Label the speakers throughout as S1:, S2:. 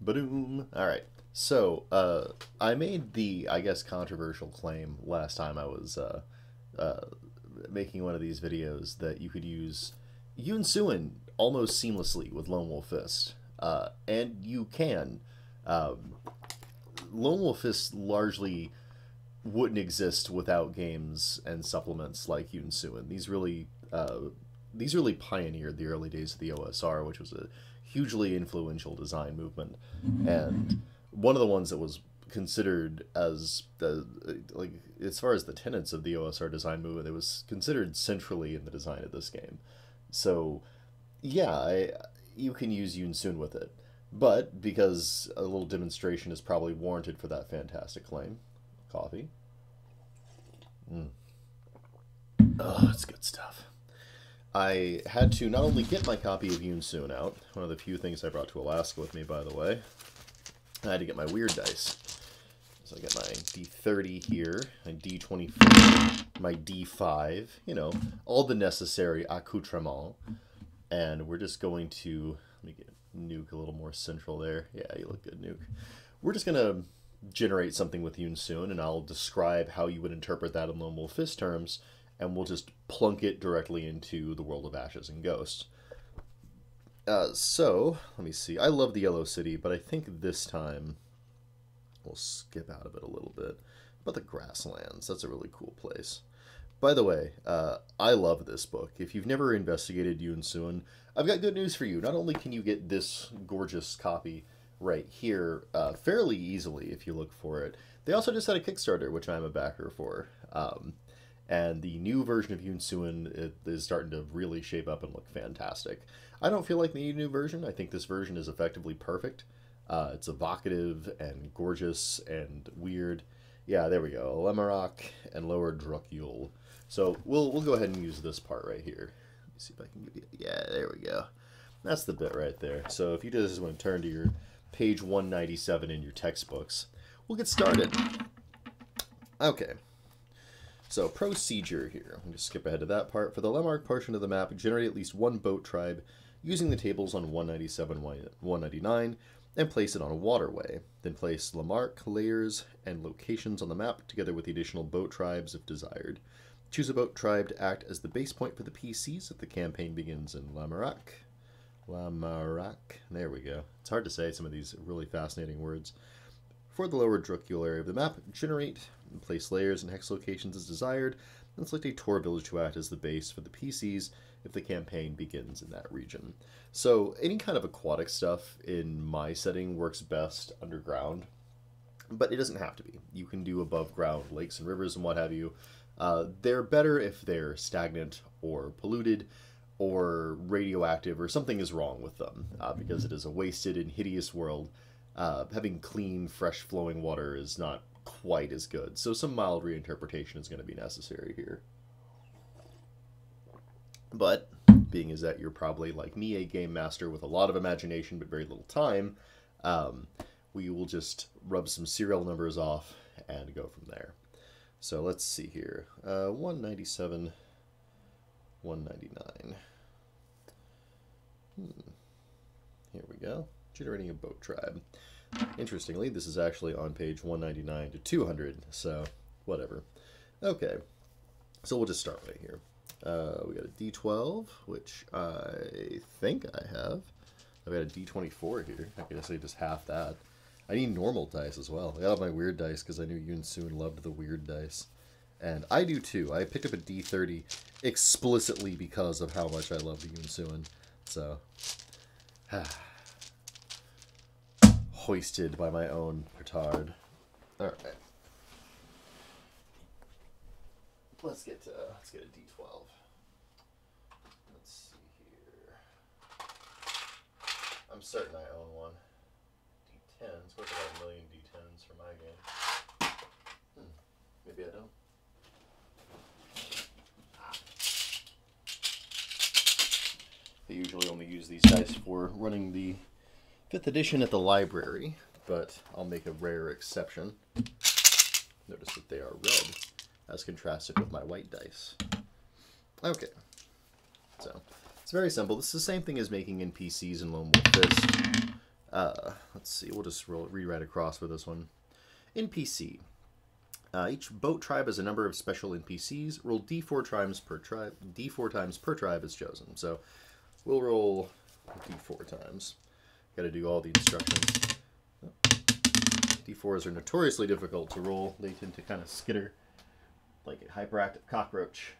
S1: Ba-doom. Alright, so, I made the, I guess, controversial claim last time I was, uh, making one of these videos that you could use Yoon Suin almost seamlessly with Lone Wolf Fist. And you can. Um, Lone Wolf Fist largely wouldn't exist without games and supplements like Yoon Suin. These really pioneered the early days of the OSR, which was a hugely influential design movement, and one of the ones that was considered as the like as far as the tenets of the OSR design movement, it was considered centrally in the design of this game. So, yeah, you can use Yoon Soon with it, but because a little demonstration is probably warranted for that fantastic claim, coffee. Oh, it's good stuff. I had to not only get my copy of Yoon Soon out, one of the few things I brought to Alaska with me, by the way, I had to get my weird dice. So I got my D30 here, my D24, my D5, you know, all the necessary accoutrements. And we're just going to, let me get Nuke a little more central there. Yeah, you look good, Nuke. We're just going to generate something with Yoon Soon, and I'll describe how you would interpret that in Lone Wolf Fist terms, and we'll just plunk it directly into the world of Ashes and Ghosts. So, let me see. I love the Yellow City, but I think this time we'll skip out of it a little bit. But the Grasslands, that's a really cool place. By the way, I love this book. If you've never investigated Yoon Soon, I've got good news for you. Not only can you get this gorgeous copy right here fairly easily if you look for it, they also just had a Kickstarter, which I'm a backer for. And the new version of Yoon Suin is starting to really shape up and look fantastic. I don't feel like they need a new version. I think this version is effectively perfect. It's evocative and gorgeous and weird. Yeah, there we go. Lamrahk and lower Druk Yul. So we'll go ahead and use this part right here. Let me see if I can give you... Yeah, there we go. That's the bit right there. So if you just want to turn to your page 197 in your textbooks, we'll get started. Okay. So, procedure here. I'm going to skip ahead to that part. For the Lamrahk portion of the map, generate at least one boat tribe using the tables on 197, 199, and place it on a waterway. Then place Lamrahk, layers, and locations on the map, together with the additional boat tribes if desired. Choose a boat tribe to act as the base point for the PCs if the campaign begins in Lamrahk. Lamrahk. There we go. It's hard to say some of these really fascinating words. For the lower Druk Yul area of the map, generate and place layers and hex locations as desired, and select a Tor village to act as the base for the PCs if the campaign begins in that region. So any kind of aquatic stuff in my setting works best underground, but it doesn't have to be. You can do above ground lakes and rivers and what have you. They're better if they're stagnant or polluted or radioactive or something is wrong with them, because it is a wasted and hideous world. Having clean, fresh flowing water is not quite as good, so some mild reinterpretation is going to be necessary here. But, being as that you're probably, like me, a game master with a lot of imagination but very little time, we will just rub some serial numbers off and go from there. So let's see here. 197, 199. Here we go. Generating a boat tribe. Interestingly, this is actually on page 199 to 200, so whatever. Okay, so we'll just start right here. We got a D12, which I think I have. I've got a D24 here. I guess I just half that. I need normal dice as well. I got my weird dice because I knew Yoon Soon loved the weird dice. And I do too. I picked up a D30 explicitly because of how much I love the Yoon Soon. So, hoisted by my own petard. Alright. Let's get a D12. Let's see here. I'm certain I own one. D10s. What's about 1,000,000 D10s for my game? Maybe I don't. They usually only use these dice for running the 5th edition at the library, but I'll make a rare exception. Notice that they are red, as contrasted with my white dice. Okay, so it's very simple. This is the same thing as making NPCs in Lone Wolf Fist. let's see, we'll just read right across for this one. NPC. Each boat tribe has a number of special NPCs. Roll d4 times per tribe. D4 times per tribe is chosen. So we'll roll d4 times. Got to do all the instructions. D4s are notoriously difficult to roll. They tend to kind of skitter like a hyperactive cockroach.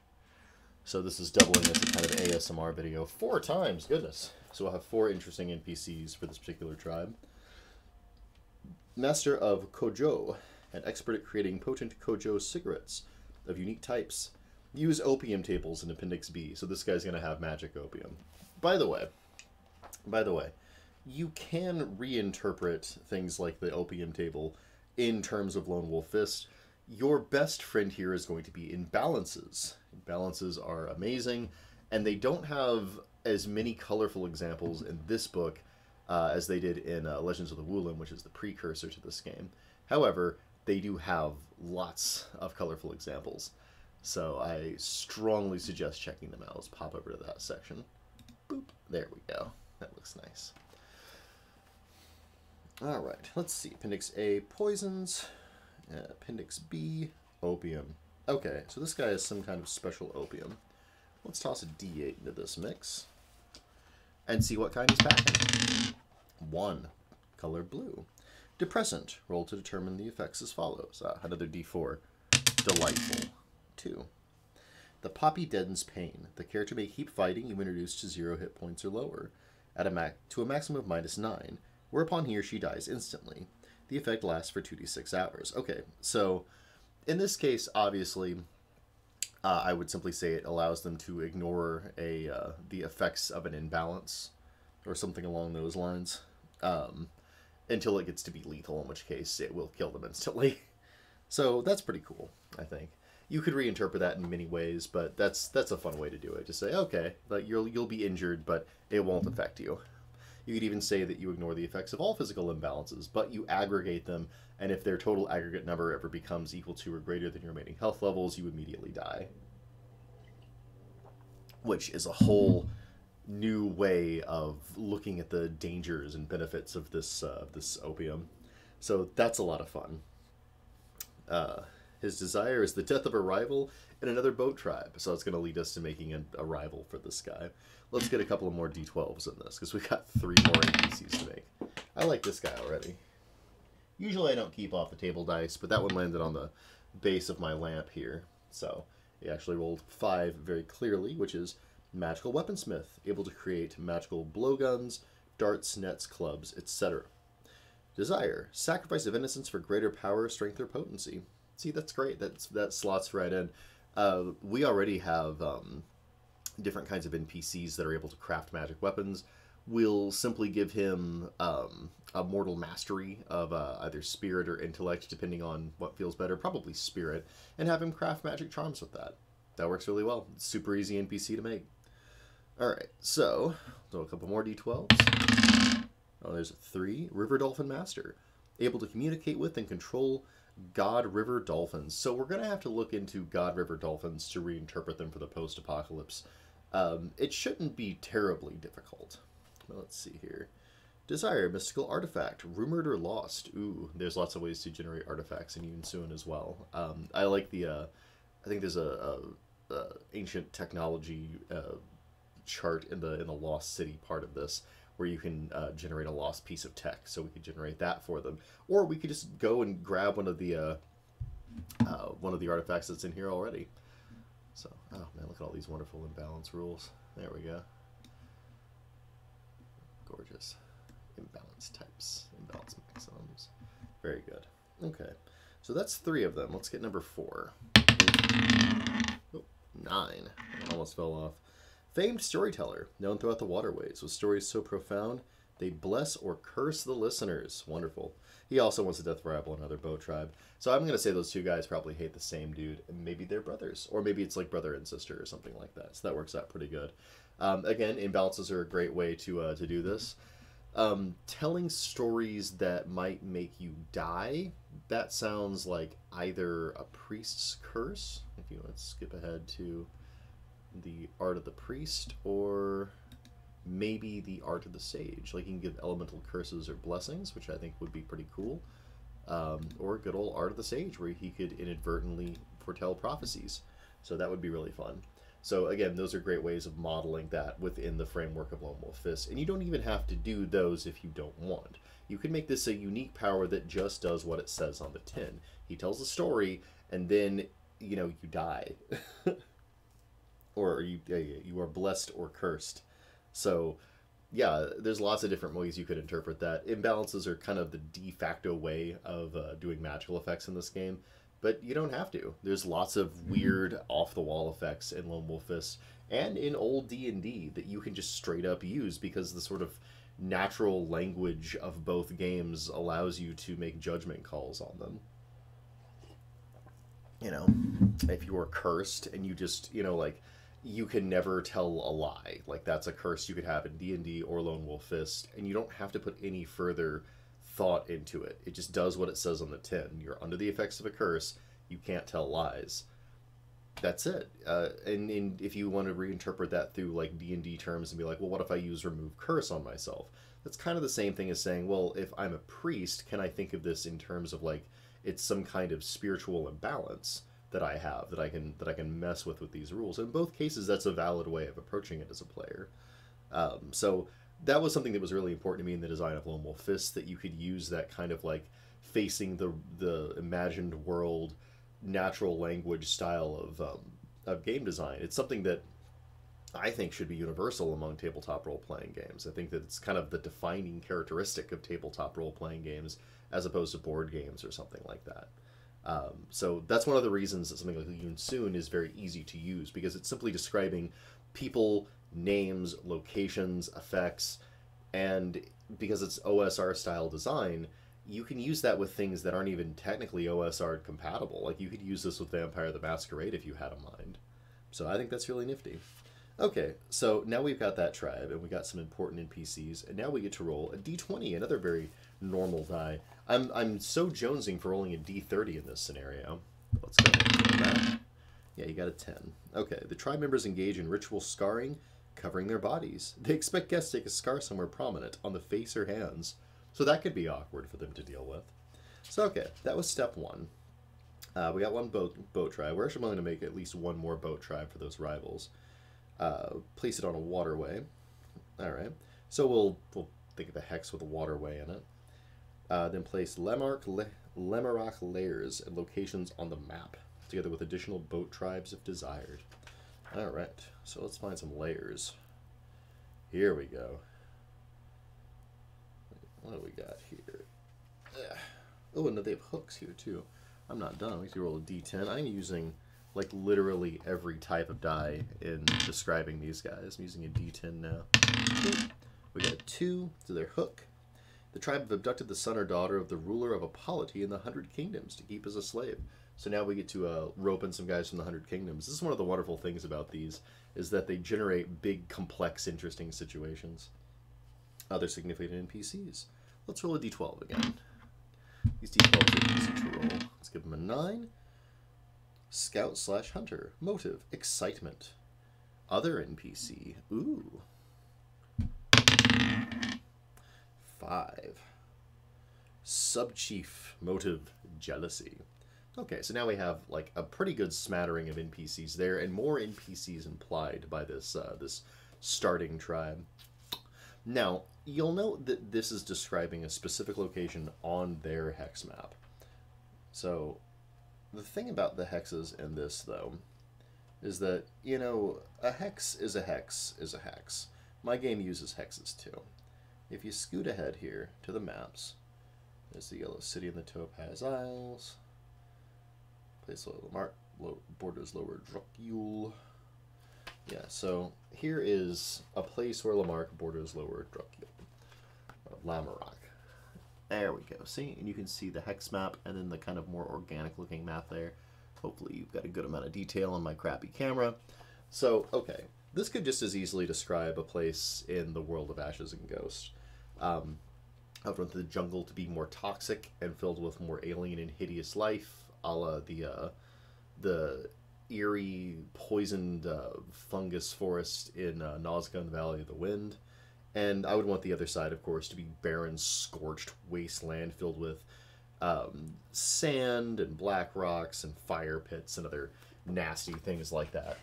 S1: So this is doubling as a kind of ASMR video. 4 times, goodness. So we'll have 4 interesting NPCs for this particular tribe. Master of Kojo, an expert at creating potent Kojo cigarettes of unique types. Use opium tables in Appendix B. So this guy's going to have magic opium. By the way, you can reinterpret things like the opium table in terms of Lone Wolf Fist. Your best friend here is going to be imbalances. Imbalances are amazing, and they don't have as many colorful examples in this book as they did in Legends of the Wulin, which is the precursor to this game. However, they do have lots of colorful examples, so I strongly suggest checking them out. Let's pop over to that section. Boop. There we go. That looks nice. All right, let's see. Appendix A, poisons. Appendix B, opium. Okay, so this guy has some kind of special opium. Let's toss a D8 into this mix and see what kind he's packing. 1, color blue. Depressant, roll to determine the effects as follows. Another D4, delightful. 2. The poppy deadens pain. The character may keep fighting even reduced to 0 hit points or lower, at to a maximum of -9, whereupon he or she dies instantly. The effect lasts for 2d6 hours. Okay, so in this case, obviously, I would simply say it allows them to ignore the effects of an imbalance or something along those lines until it gets to be lethal, in which case it will kill them instantly. So that's pretty cool, I think. You could reinterpret that in many ways, but that's a fun way to do it. Just say, okay, like you'll be injured, but it won't affect you. You could even say that you ignore the effects of all physical imbalances, but you aggregate them, and if their total aggregate number ever becomes equal to or greater than your remaining health levels, you immediately die. Which is a whole new way of looking at the dangers and benefits of this opium. So that's a lot of fun. His desire is the death of a rival in another boat tribe, so it's going to lead us to making a rival for this guy. Let's get a couple of more D12s in this, because we've got 3 more NPCs to make. I like this guy already. Usually I don't keep off the table dice, but that one landed on the base of my lamp here. So he actually rolled 5 very clearly, which is Magical Weaponsmith, able to create magical blowguns, darts, nets, clubs, etc. Desire, sacrifice of innocence for greater power, strength, or potency. See, that's great. That slots right in. We already have different kinds of NPCs that are able to craft magic weapons. We'll simply give him a mortal mastery of either spirit or intellect, depending on what feels better, probably spirit, and have him craft magic charms with that. That works really well. It's super easy NPC to make. Alright, so, do a couple more D12s. Oh, there's 3. River Dolphin Master. Able to communicate with and control God River Dolphins. So we're going to have to look into God River Dolphins to reinterpret them for the post-apocalypse. It shouldn't be terribly difficult. Well, let's see here. Desire, mystical artifact, rumored or lost. Ooh, there's lots of ways to generate artifacts in Yoon Suin as well. I like the, I think there's a ancient technology chart in the Lost City part of this, where you can generate a lost piece of tech, so we could generate that for them. Or we could just go and grab one of the artifacts that's in here already. So, oh man, look at all these wonderful imbalance rules. There we go. Gorgeous. Imbalance types, imbalance maximums. Very good. Okay, so that's 3 of them. Let's get number 4. Oh, 9. I almost fell off. Famed storyteller, known throughout the waterways, with stories so profound they bless or curse the listeners. Wonderful. He also wants a death rival in another boat tribe. So I'm going to say those 2 guys probably hate the same dude, and maybe they're brothers. Or maybe it's like brother and sister or something like that. So that works out pretty good. Again, imbalances are a great way to do this. Telling stories that might make you die, that sounds like either a priest's curse, if you want to skip ahead to the art of the priest, or maybe the Art of the Sage. Like, you can give elemental curses or blessings, which I think would be pretty cool. Or good old Art of the Sage, where he could inadvertently foretell prophecies. So that would be really fun. So again, those are great ways of modeling that within the framework of Lone Wolf Fist. And you don't even have to do those if you don't want. You can make this a unique power that just does what it says on the tin. He tells a story, and then, you know, you die. Or you are blessed or cursed. So, yeah, there's lots of different ways you could interpret that. Imbalances are kind of the de facto way of doing magical effects in this game. But you don't have to. There's lots of weird, off-the-wall effects in Lone Wolf Fist and in old D&D that you can just straight up use because the sort of natural language of both games allows you to make judgment calls on them. You know, if you are cursed and you just, you know, like, you can never tell a lie. Like, that's a curse you could have in D&D or Lone Wolf Fist, and you don't have to put any further thought into it. It just does what it says on the tin. You're under the effects of a curse. You can't tell lies. That's it. And if you want to reinterpret that through like D&D terms and be like, well, what if I use remove curse on myself? That's kind of the same thing as saying, well, if I'm a priest, can I think of this in terms of like it's some kind of spiritual imbalance that I have that I can mess with these rules? In both cases, that's a valid way of approaching it as a player. So that was something that was really important to me in the design of Lone Wolf Fist, that you could use that kind of like facing the imagined world, natural language style of game design. It's something that I think should be universal among tabletop role-playing games. I think that it's kind of the defining characteristic of tabletop role-playing games as opposed to board games or something like that. So that's one of the reasons that something like Yoon Suin is very easy to use, because it's simply describing people, names, locations, effects, and because it's OSR style design, you can use that with things that aren't even technically OSR compatible. Like, you could use this with Vampire the Masquerade if you had a mind. So I think that's really nifty. Okay, so now we've got that tribe, and we got some important NPCs, and now we get to roll a D20, another very normal die. I'm so jonesing for rolling a D30 in this scenario. Let's go ahead and do that. Yeah, you got a 10. Okay, the tribe members engage in ritual scarring, covering their bodies. They expect guests to take a scar somewhere prominent, on the face or hands. So that could be awkward for them to deal with. So, okay, that was step one. We got one boat tribe. We're actually going to make at least one more boat tribe for those rivals. Place it on a waterway. All right. So we'll think of a hex with a waterway in it. Then place Lamrahk layers and locations on the map, together with additional boat tribes if desired. All right. So let's find some layers. Here we go. What do we got here? Oh, and they have hooks here too. I'm not done. We have to roll a D10. I'm using like literally every type of die in describing these guys. I'm using a D10 now. We got a 2 to their hook. The tribe have abducted the son or daughter of the ruler of a polity in the 100 Kingdoms to keep as a slave. So now we get to rope in some guys from the 100 Kingdoms. This is one of the wonderful things about these, is that they generate big, complex, interesting situations. Other significant NPCs. Let's roll a D12 again. These D12s are easy to roll. Let's give them a 9. Scout/Hunter. Motive. Excitement. Other NPC. Ooh. 5. Sub-Chief. Motive. Jealousy. Okay, so now we have like a pretty good smattering of NPCs there, and more NPCs implied by this this starting tribe. Now, you'll note that this is describing a specific location on their hex map. So, the thing about the hexes in this, though, is that, you know, a hex is a hex is a hex. My game uses hexes, too. If you scoot ahead here to the maps, there's the Yellow City and the Topaz Isles. Place Lamrahk, borders lower Druk Yul. Yeah, so here is a place where Lamrahk borders lower Druk Yul. Lamrahk. There we go. See? And you can see the hex map and then the kind of more organic looking map there. Hopefully you've got a good amount of detail on my crappy camera. So, okay. This could just as easily describe a place in the world of Ashes and Ghosts. I would want the jungle to be more toxic and filled with more alien and hideous life, a la the eerie, poisoned fungus forest in Nazca and the Valley of the Wind. And I would want the other side, of course, to be barren, scorched wasteland filled with sand and black rocks and fire pits and other nasty things like that.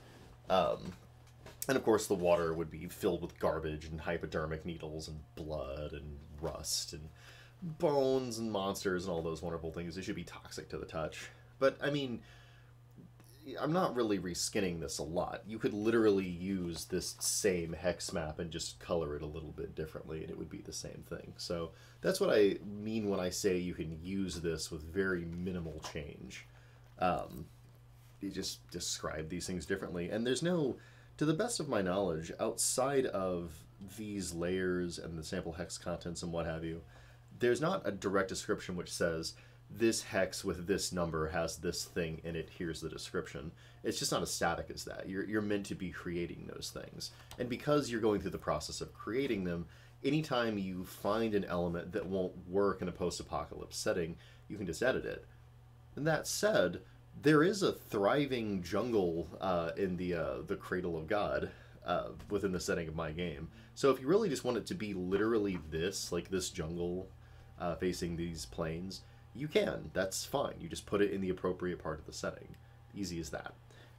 S1: And of course, the water would be filled with garbage and hypodermic needles and blood and rust and bones and monsters and all those wonderful things. It should be toxic to the touch. But, I mean, I'm not really reskinning this a lot. You could literally use this same hex map and just color it a little bit differently, and it would be the same thing. So that's what I mean when I say you can use this with very minimal change. You just describe these things differently. And there's no, to the best of my knowledge, outside of these layers and the sample hex contents and what have you, there's not a direct description which says, this hex with this number has this thing in it, here's the description. It's just not as static as that. You're meant to be creating those things. And because you're going through the process of creating them, anytime you find an element that won't work in a post-apocalypse setting, you can just edit it. And that said, there is a thriving jungle in the Cradle of God within the setting of my game. So if you really just want it to be literally this, like this jungle facing these plains, you can. That's fine. You just put it in the appropriate part of the setting. Easy as that.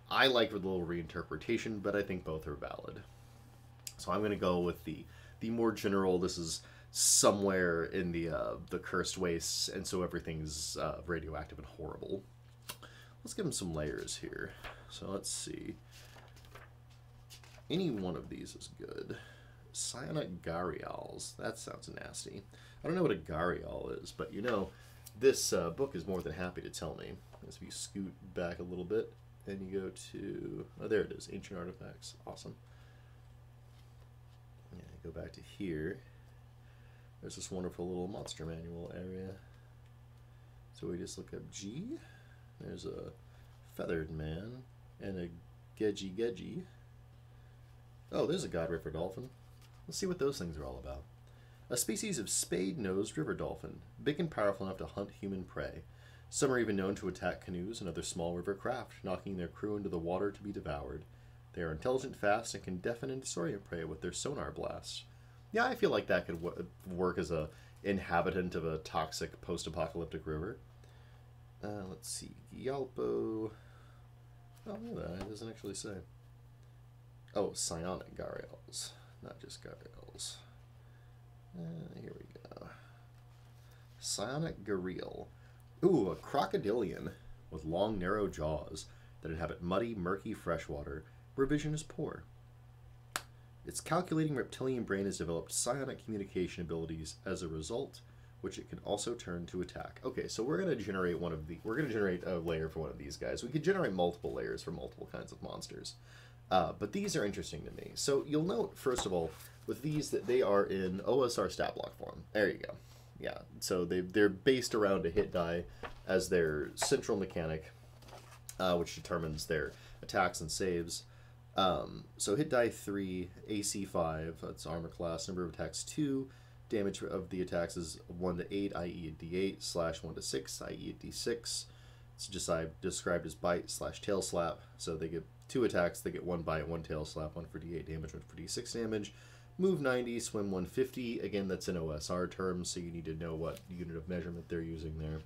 S1: I like the little reinterpretation, but I think both are valid. So I'm going to go with the more general, this is somewhere in the cursed wastes, and so everything's radioactive and horrible. Let's give them some layers here. So let's see. Any one of these is good. Psionic Gharials. That sounds nasty. I don't know what a Gharial is, but you know, this book is more than happy to tell me. As we scoot back a little bit, and you go to... Oh, there it is. Ancient Artifacts. Awesome. Yeah, go back to here. There's this wonderful little monster manual area. So we just look up G. There's a feathered man and a Gedgy. Oh, there's a God River Dolphin. Let's see what those things are all about. A species of spade-nosed river dolphin, big and powerful enough to hunt human prey. Some are even known to attack canoes and other small river craft, knocking their crew into the water to be devoured. They are intelligent, fast, and can deafen and disorient prey with their sonar blasts. Yeah, I feel like that could work as a inhabitant of a toxic post-apocalyptic river. Let's see. Gyalpo. Oh, look at that. It doesn't actually say. Oh, psionic Gharials, not just Gharials. Here we go. Psionic Gharial. Ooh, a crocodilian with long, narrow jaws that inhabit muddy, murky freshwater where vision is poor. Its calculating reptilian brain has developed psionic communication abilities as a result, which it can also turn to attack. Okay, so we're going to generate we're going to generate a layer for one of these guys. We could generate multiple layers for multiple kinds of monsters. But these are interesting to me. So you'll note, first of all, with these that they are in OSR stat block form. There you go. Yeah, so they're based around a hit die as their central mechanic, which determines their attacks and saves. So hit die 3, AC 5, that's armor class, number of attacks 2, damage of the attacks is 1 to 8, i.e. a d8, slash 1 to 6, i.e. a d6. It's just described as bite / tail slap, so they get 2 attacks, they get 1 bite, 1 tail slap, 1 for d8 damage, 1 for d6 damage. Move 90, swim 150. Again, that's in OSR terms, so you need to know what unit of measurement they're using there.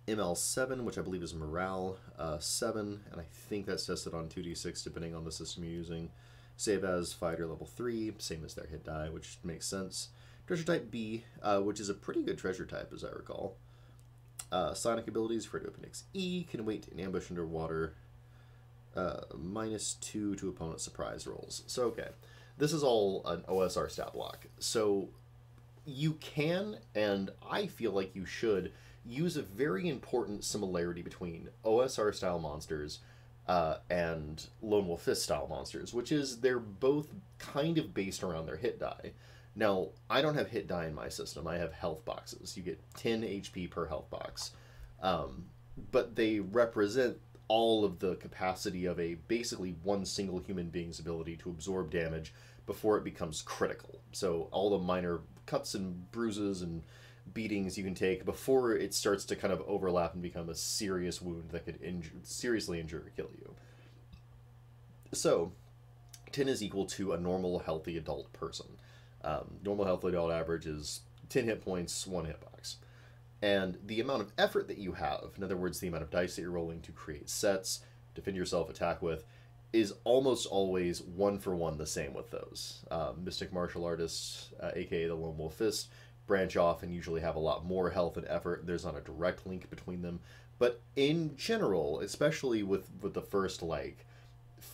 S1: ML7, which I believe is morale 7, and I think that's tested on 2d6 depending on the system you're using. Save as fighter level 3, same as their hit die, which makes sense. Treasure type B, which is a pretty good treasure type as I recall. Sonic abilities for Appendix E, can wait in ambush underwater. -2 to opponent surprise rolls. So, okay. This is all an OSR stat block. So, you can, and I feel like you should, use a very important similarity between OSR style monsters and Lone Wolf Fist style monsters, which is they're both kind of based around their hit die. Now, I don't have hit die in my system. I have health boxes. You get 10 HP per health box. But they represent all of the capacity of basically one single human being's ability to absorb damage before it becomes critical. So all the minor cuts and bruises and beatings you can take before it starts to kind of overlap and become a serious wound that could seriously injure or kill you. So 10 is equal to a normal, healthy adult person. Normal, healthy adult average is 10 hit points, 1 hitbox. And the amount of effort that you have, in other words, the amount of dice that you're rolling to create sets, defend yourself, attack with, is almost always 1-for-1 the same with those. Mystic martial artists, aka the Lone Wolf Fist, branch off and usually have a lot more health and effort. There's not a direct link between them. But in general, especially with the first, like,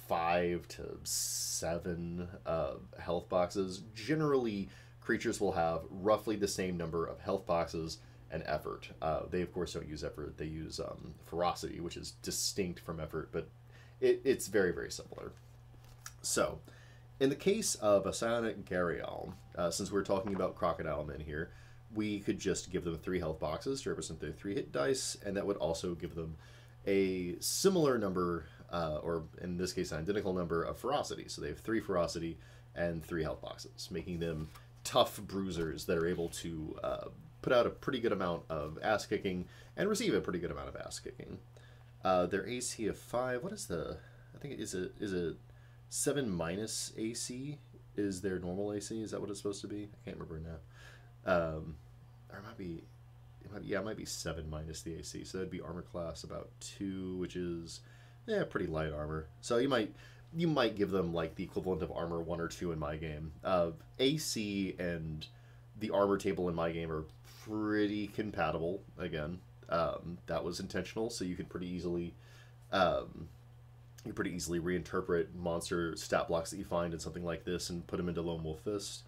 S1: 5 to 7 health boxes, generally creatures will have roughly the same number of health boxes and effort. They, of course, don't use effort. They use ferocity, which is distinct from effort, but it's very, very similar. So, in the case of a Psionic Gharial, since we're talking about Crocodile Men here, we could just give them 3 health boxes to represent their 3 hit dice, and that would also give them a similar number, or in this case, an identical number of ferocity. So they have 3 ferocity and 3 health boxes, making them tough bruisers that are able to put out a pretty good amount of ass kicking and receive a pretty good amount of ass kicking. Their AC of 5. What is the? I think is it 7 minus AC is their normal AC. Is that what it's supposed to be? I can't remember now. Or it might be. It might be 7 minus the AC. So that'd be armor class about 2, which is pretty light armor. So you might give them like the equivalent of armor 1 or 2 in my game. AC and the armor table in my game are pretty compatible. Again, that was intentional, so you could pretty easily reinterpret monster stat blocks that you find in something like this and put them into Lone Wolf Fist.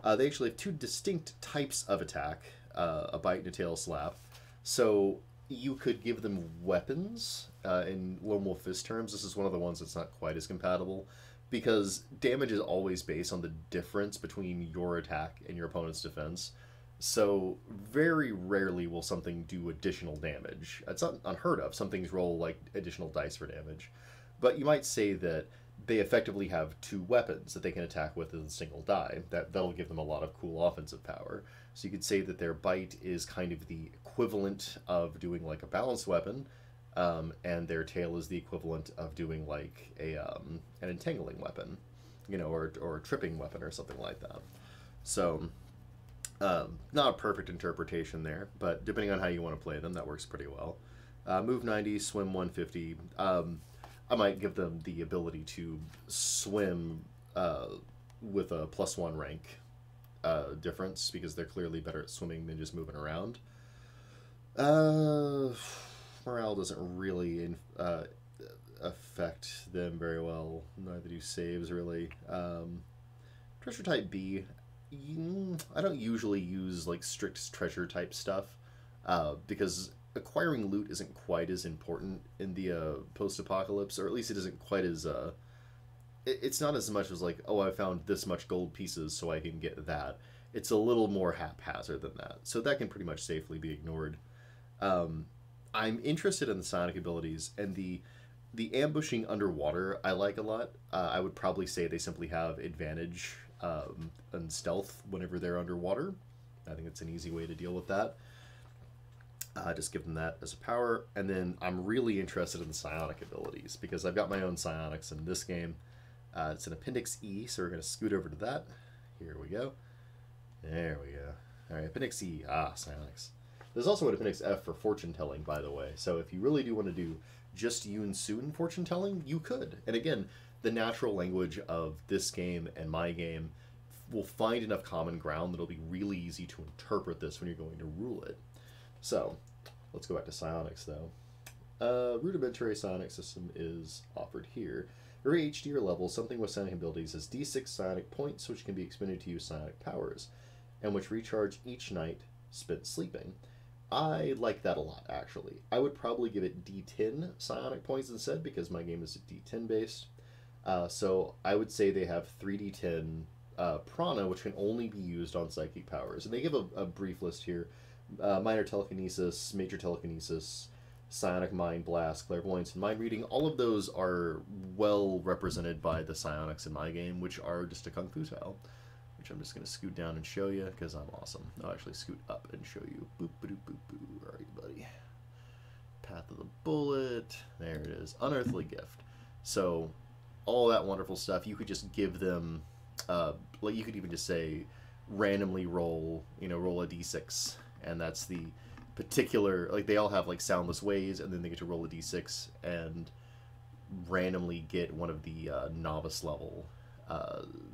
S1: They actually have 2 distinct types of attack, a bite and a tail slap. So you could give them weapons. In Lone Wolf Fist terms, this is one of the ones that's not quite as compatible, because damage is always based on the difference between your attack and your opponent's defense. So very rarely will something do additional damage. It's not unheard of. Some things roll like additional dice for damage. But you might say that they effectively have 2 weapons that they can attack with as a single die. That'll give them a lot of cool offensive power. So you could say that their bite is kind of the equivalent of doing like a balanced weapon, and their tail is the equivalent of doing like an entangling weapon, or a tripping weapon or something like that. So not a perfect interpretation there, but depending on how you want to play them, that works pretty well. Move 90, swim 150. I might give them the ability to swim with a +1 rank difference, because they're clearly better at swimming than just moving around. Morale doesn't really affect them very well. Neither do saves, really. Treasure type B. I don't usually use like strict treasure type stuff, because acquiring loot isn't quite as important in the post-apocalypse, or at least it isn't quite as it's not as much as like, oh, I found this much gold pieces so I can get that. It's a little more haphazard than that, so that can pretty much safely be ignored. I'm interested in the psionic abilities, and the ambushing underwater I like a lot. I would probably say they simply have advantage and stealth whenever they're underwater. I think it's an easy way to deal with that. Just give them that as a power. And then I'm really interested in the psionic abilities, because I've got my own psionics in this game. It's an Appendix E, so we're going to scoot over to that. Here we go. There we go. Alright, Appendix E. Psionics. There's also an Appendix F for fortune telling, by the way. So if you really do want to do just Yoon Suin fortune telling, you could. And again, the natural language of this game and my game will find enough common ground that it'll be really easy to interpret this when you're going to rule it. So, let's go back to psionics, though. Rudimentary psionic system is offered here. Every HD or level, something with psionic abilities has D6 psionic points, which can be expended to use psionic powers, and which recharge each night spent sleeping. I like that a lot, actually. I would probably give it D10 psionic points instead, because my game is D10 based. So I would say they have 3D10 prana, which can only be used on psychic powers. And they give a brief list here. Minor telekinesis, major telekinesis, psionic mind blast, clairvoyance, and mind reading. All of those are well represented by the psionics in my game, which are just a kung fu style, which I'm just going to scoot down and show you, because I'm awesome. I'll actually scoot up and show you. Boop, ba-doop, boop, boo. All right, buddy. Path of the Bullet. There it is. Unearthly Gift. So all that wonderful stuff. You could just give them, like you could even just say, randomly roll, roll a d6, and that's the particular, like they all have like soundless ways, and then they get to roll a d6 and randomly get one of the novice level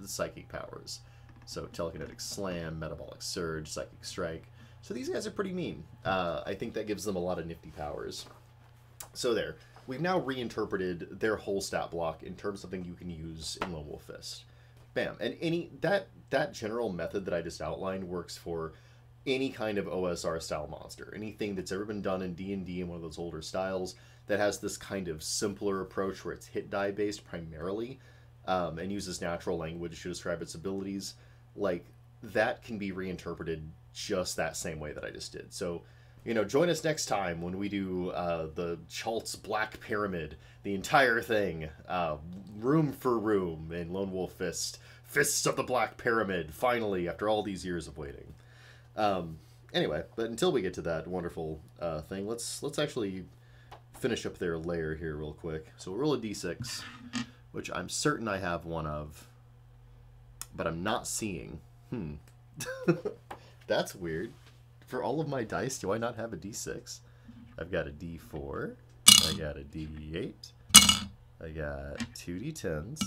S1: psychic powers. So telekinetic slam, metabolic surge, psychic strike. So these guys are pretty mean. I think that gives them a lot of nifty powers. So there. We've now reinterpreted their whole stat block in terms of something you can use in Lone Wolf Fist. Bam. And that general method that I just outlined works for any kind of OSR style monster. Anything that's ever been done in D&D in one of those older styles that has this kind of simpler approach where it's hit die based primarily, and uses natural language to describe its abilities, like that can be reinterpreted just that same way that I just did. So, join us next time when we do the Chalt's Black Pyramid, the entire thing, room for room in Lone Wolf Fist, Fists of the Black Pyramid, finally, after all these years of waiting. Anyway, but until we get to that wonderful thing, let's actually finish up their layer here real quick. So we'll roll a d6, which I'm certain I have one of, but I'm not seeing. That's weird. For all of my dice, do I not have a d6? I've got a d4, I got a d8, I got two d10s,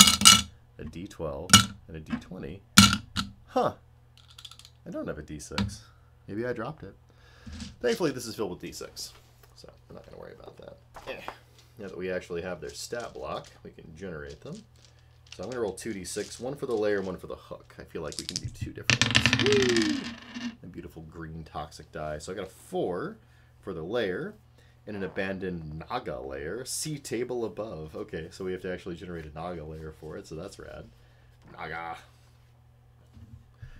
S1: a d12, and a d20. Huh. I don't have a d6. Maybe I dropped it. Thankfully, this is filled with d6, so I'm not going to worry about that. Now that we actually have their stat block, we can generate them. So I'm going to roll 2d6, one for the layer, one for the hook. I feel like we can do two different ones. Woo! A beautiful green toxic die. So I got a 4 for the layer, and an abandoned Naga layer. See table above. Okay, so we have to actually generate a Naga layer for it, so that's rad. Naga.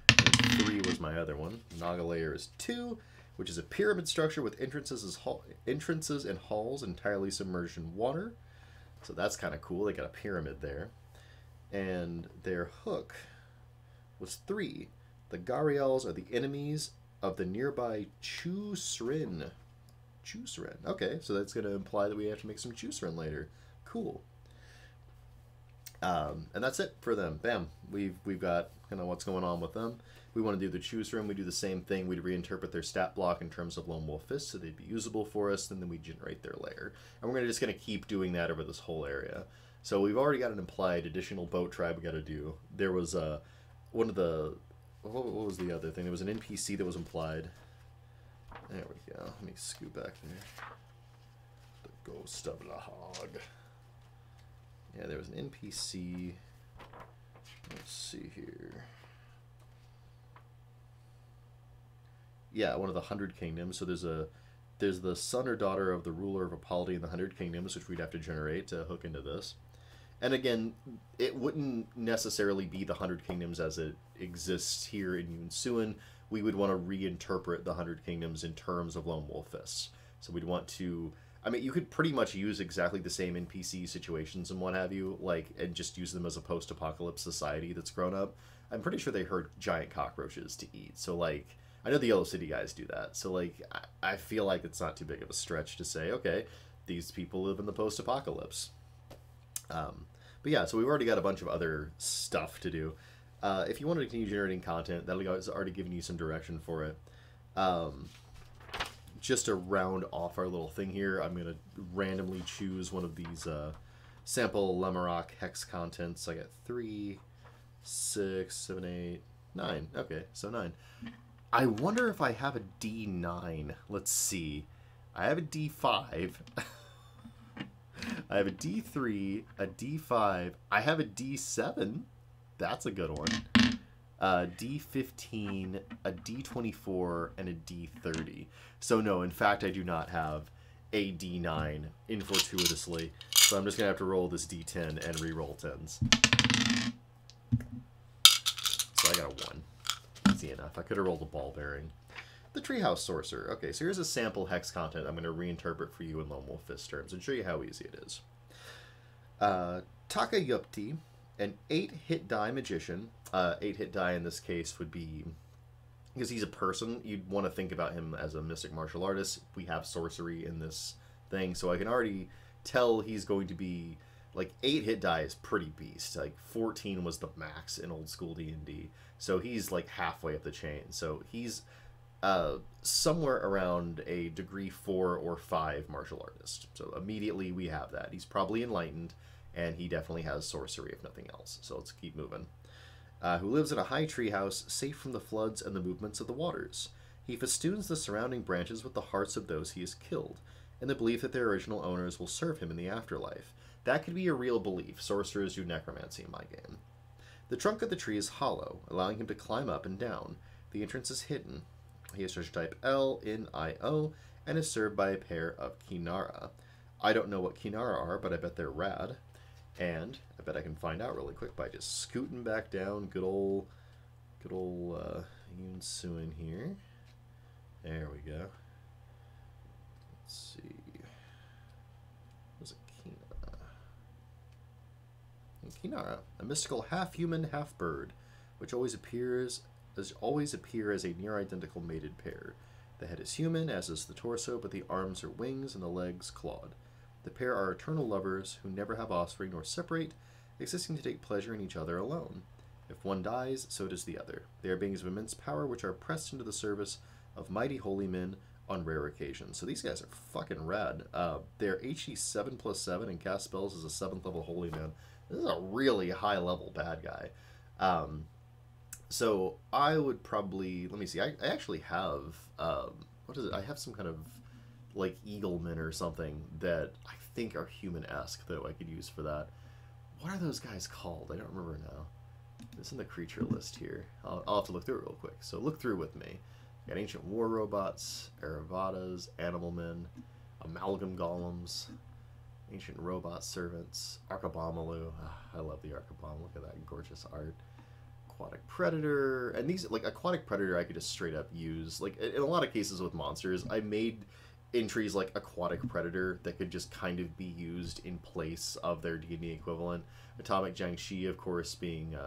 S1: And 3 was my other one. Naga layer is 2, which is a pyramid structure with entrances and halls entirely submerged in water. So that's kind of cool. They got a pyramid there. And their hook was 3. The Gariels are the enemies of the nearby Suin. Suin. Okay, so that's going to imply that we have to make some Suin later. Cool. And that's it for them. Bam. We've got kind of what's going on with them. We want to do the Suin. We do the same thing. We'd reinterpret their stat block in terms of Lone Wolf Fist so they'd be usable for us, and then we generate their layer. And we're just going to keep doing that over this whole area. So we've already got an implied additional boat tribe we got to do. There was one of the... What was the other thing? There was an NPC that was implied. There we go. Let me scoot back there. The Ghost of Lamrahk. Yeah, there was an NPC. Let's see here. Yeah, one of the 100 Kingdoms. So there's the son or daughter of the ruler of a polity in the 100 Kingdoms, which we'd have to generate to hook into this. And again, it wouldn't necessarily be the 100 Kingdoms as it exists here in Yoon Suin. We would want to reinterpret the 100 Kingdoms in terms of Lone Wolf Fists. So we'd want to... I mean, you could pretty much use exactly the same NPC situations and what have you, and just use them as a post-apocalypse society that's grown up. I'm pretty sure they herd giant cockroaches to eat. So, I know the Yellow City guys do that. So, I feel like it's not too big of a stretch to say, okay, these people live in the post-apocalypse. But yeah, so we've already got a bunch of other stuff to do. If you want to continue generating content, that'll already given you some direction for it. Just to round off our little thing here, I'm going to randomly choose one of these sample Lamrahk hex contents. I got 3, 6, 7, 8, 9. Okay, so 9. I wonder if I have a D9. Let's see. I have a D5. I have a D3, a D5. I have a D7. That's a good one. D15, a D24, and a D30. So no, in fact, I do not have a D9 in fortuitously. So I'm just going to have to roll this D10 and re-roll 10s. So I got a 1. Easy enough. I could have rolled a ball bearing. The Treehouse Sorcerer. Okay, so here's a sample hex content I'm going to reinterpret for you in Lone Wolf Fist terms and show you how easy it is. Takayupti, an 8-hit die magician. 8-hit die in this case would be, because he's a person, you'd want to think about him as a mystic martial artist. We have sorcery in this thing, so I can already tell he's going to be like 8 hit die is pretty beast. Like 14 was the max in old school D&D. So he's like halfway up the chain. So he's somewhere around a degree 4 or 5 martial artist. So immediately we have that. He's probably enlightened, and he definitely has sorcery if nothing else. So let's keep moving. Who lives in a high tree house, safe from the floods and the movements of the waters. He festoons the surrounding branches with the hearts of those he has killed, in the belief that their original owners will serve him in the afterlife. That could be a real belief. Sorcerers do necromancy in my game. The trunk of the tree is hollow, allowing him to climb up and down. The entrance is hidden. He is treasure type L in IO, and is served by a pair of Kinara. I don't know what Kinara are, but I bet they're rad. And I bet I can find out really quick by just scooting back down. Good old Yoon Suin here. There we go. Let's see. What's a Kinara? Kinara, a mystical half-human, half-bird, which always appear as a near-identical mated pair. The head is human, as is the torso, but the arms are wings and the legs clawed. The pair are eternal lovers who never have offspring nor separate, existing to take pleasure in each other alone. If one dies, so does the other. They are beings of immense power which are pressed into the service of mighty holy men on rare occasions. So these guys are fucking rad. They're HE 7+7 and cast spells as a 7th level holy man. This is a really high level bad guy. So I would probably, let me see, I actually have, what is it? I have some kind of like eaglemen or something that I think are human-esque that I could use for that. What are those guys called? I don't remember now. It's in the creature list here. I'll have to look through it real quick. So look through with me. Got ancient war robots, Aravadas, animal men, amalgam golems, ancient robot servants, Arkabomalu. I love the Arkabom. Look at that gorgeous art. Aquatic predator, and these, like, aquatic predator I could just straight up use. Like, in a lot of cases with monsters, I made entries like aquatic predator that could just kind of be used in place of their D&D equivalent. Atomic Jiangshi, of course, being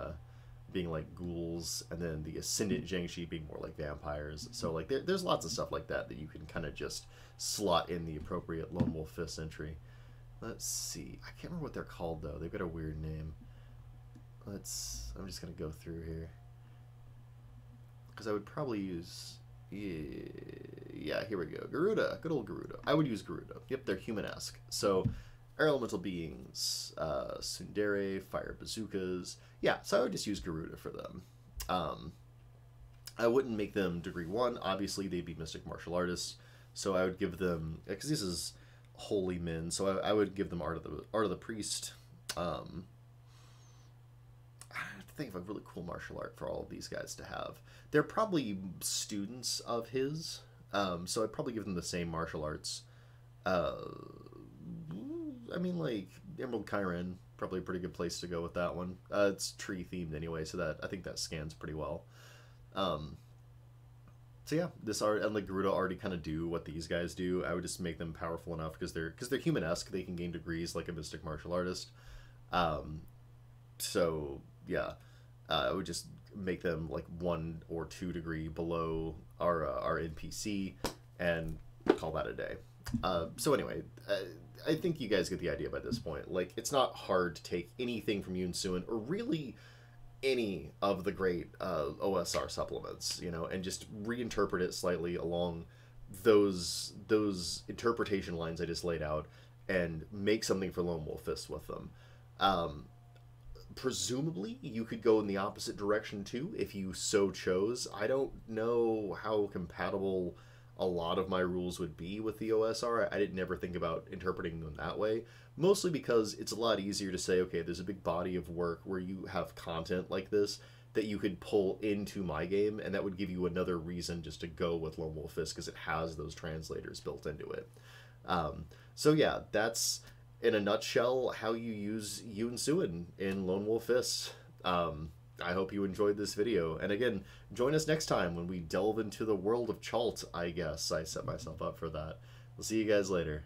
S1: like ghouls, and then the Ascendant Jiangshi being more like vampires. So like there's lots of stuff like that that you can kind of just slot in the appropriate Lone Wolf Fist entry. Let's see. I can't remember what they're called though. They've got a weird name. I'm just gonna go through here because I would probably use. Yeah, here we go. Garuda. Good old Garuda. I would use Garuda. Yep, they're human-esque. So, air elemental beings, tsundere, fire bazookas. Yeah, so I would just use Garuda for them. I wouldn't make them degree 1. Obviously, they'd be mystic martial artists. So I would give them, because this is holy men, so I would give them art of the priest. I have to think of a really cool martial art for all of these guys to have. They're probably students of his, so I'd probably give them the same martial arts. I mean, like, Emerald Chiron, probably a pretty good place to go with that one. It's tree-themed anyway, so I think that scans pretty well. So yeah, this art, and like Garuda already kind of do what these guys do. I would just make them powerful enough, because they're human-esque, they can gain degrees like a mystic martial artist. So yeah, I would just make them like 1 or 2 degree below our NPC and call that a day. So anyway, I think you guys get the idea by this point. Like, it's not hard to take anything from Yoon Suin, or really any of the great OSR supplements, you know, and just reinterpret it slightly along those interpretation lines I just laid out, and make something for Lone Wolf Fist with them. Presumably, you could go in the opposite direction too, if you so chose. I don't know how compatible a lot of my rules would be with the OSR. I didn't ever think about interpreting them that way, mostly because it's a lot easier to say, okay, there's a big body of work where you have content like this that you could pull into my game, and that would give you another reason just to go with Lone Wolf Fist, because it has those translators built into it. So yeah, that's, in a nutshell, how you use Yoon Suin in Lone Wolf Fist. I hope you enjoyed this video. And again, join us next time when we delve into the world of Chult, I guess. I set myself up for that. We'll see you guys later.